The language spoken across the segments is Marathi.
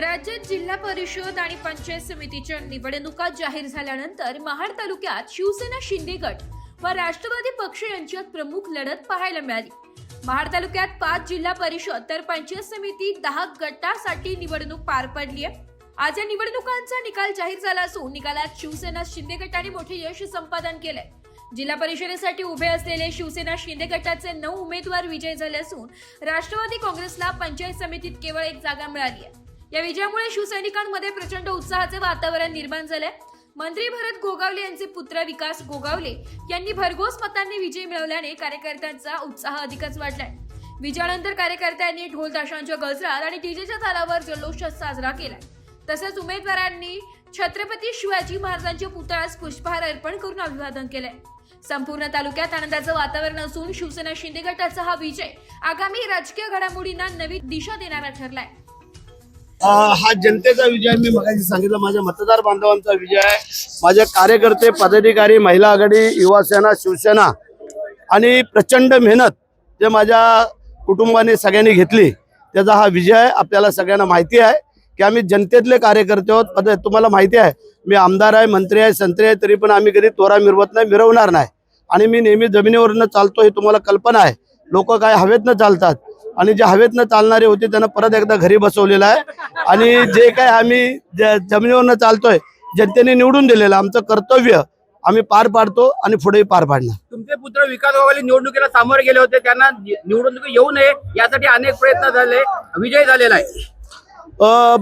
राज्यात जिल्हा परिषद आणि पंचायत समितीच्या निवडणुका जाहीर झाल्यानंतर महाड तालुक्यात शिवसेना शिंदे गट व राष्ट्रवादी पक्ष यांच्यात प्रमुख लढत पाहायला मिळाली। महाड तालुक्यात 5 जिल्हा परिषद तर पंचायत समिती 10 गटासाठी निवडणूक पार पडली आहे। आज या निवडणुकांचा निकाल जाहीर झाला असून निकालात शिवसेना शिंदे गटाने मोठे यश संपादन केले। जिल्हा परिषदेसाठी उभे असलेले शिवसेना शिंदे गटाचे 9 उमेदवार विजयी झाले असून राष्ट्रवादी काँग्रेसला पंचायत समितीत केवळ 1 जागा मिळाली आहे। या विजयामुळे शिवसैनिकांमध्ये प्रचंड उत्साहाचे वातावरण निर्माण झाले। मंत्री भरत गोगावले यांचे पुत्र विकास गोगावले यांनी भरघोस मतांनी विजय मिळवल्याने कार्यकर्त्यांचा उत्साह अधिकच वाढलाय। विजयानंतर कार्यकर्त्यांनी ढोल ताशांच्या गजरात आणि डीजेच्या तालावर जल्लोष साजरा केलाय। तसेच उमेदवारांनी छत्रपती शिवाजी महाराजांच्या पुतळ्यास पुष्पहार अर्पण करून अभिवादन केलंय। संपूर्ण तालुक्यात आनंदाचं वातावरण असून शिवसेना शिंदे गटाचा हा विजय आगामी राजकीय घडामोडींना नवी दिशा देणारा ठरलाय। हा जनतेचा विजय, मी मगाशी सांगितलं, माझ्या मतदार बांधवांचा विजय आहे। माझे कार्यकर्ते, पदाधिकारी, महिला आघाडी, युवा सेना, शिवसेना आणि प्रचंड मेहनत जे माझ्या कुटुंबाने सगळ्यांनी घेतली, त्याचा हा विजय आहे। आपल्याला सगळ्यांना माहिती आहे की आम्ही जनतेतले कार्यकर्ते आहोत। तुम्हाला माहिती आहे, मी आमदार आहे, मंत्री आहे, संत्री आहे, तरी पण आम्ही कधी तोरा मिरवत नाही, मिरवणार नाही। आणि मी नेहमी जमिनीवरनं चालतो, हे तुम्हाला कल्पना आहे। लोक काय हवेतनं चालतात आणि जे हवेतनं चालणारे होते त्यांना परत एकदा घरी बसवलेलं आहे। आणि जे काय आम्ही जमिनीवरनं चालतोय, जनतेने निवडून दिलेलं आमचं कर्तव्य आम्ही पार पाडतो आणि पुढेही पार पाडणार। तुमचे पुत्र विकास गोगावले निवडणुकीला सामोरे गेले होते, त्यांना निवडणूक येऊ नये यासाठी अनेक प्रयत्न झाले, विजय झालेला आहे।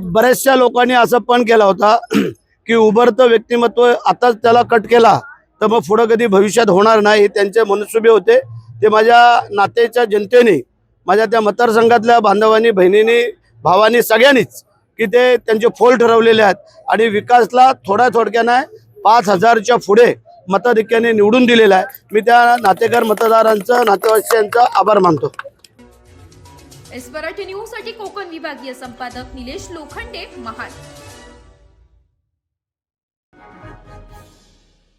बऱ्याचशा लोकांनी असं पण केला होता की उभरतं व्यक्तिमत्व आताच त्याला कट केला तर मग पुढे कधी भविष्यात होणार नाही, त्यांचे मनसुबे होते। ते माझ्या नातेच्या जनतेने, माझ्या त्या मतदारसंघातल्या बांधवांनी, बहिणींनी, भावांनी, सगळ्यांनीच की ते त्यांचे फोल ठरवलेले आहेत आणि विकासला थोड्याने 5000च्या पुढे मताधिक्याने निवडून दिलेला आहे। मी त्या नातेकर मतदारांचं, नातेवाईकांचा आभार मानतो। एस मराठी न्यूज साठी कोकण विभागीय संपादक निलेश लोखंडे, महाड।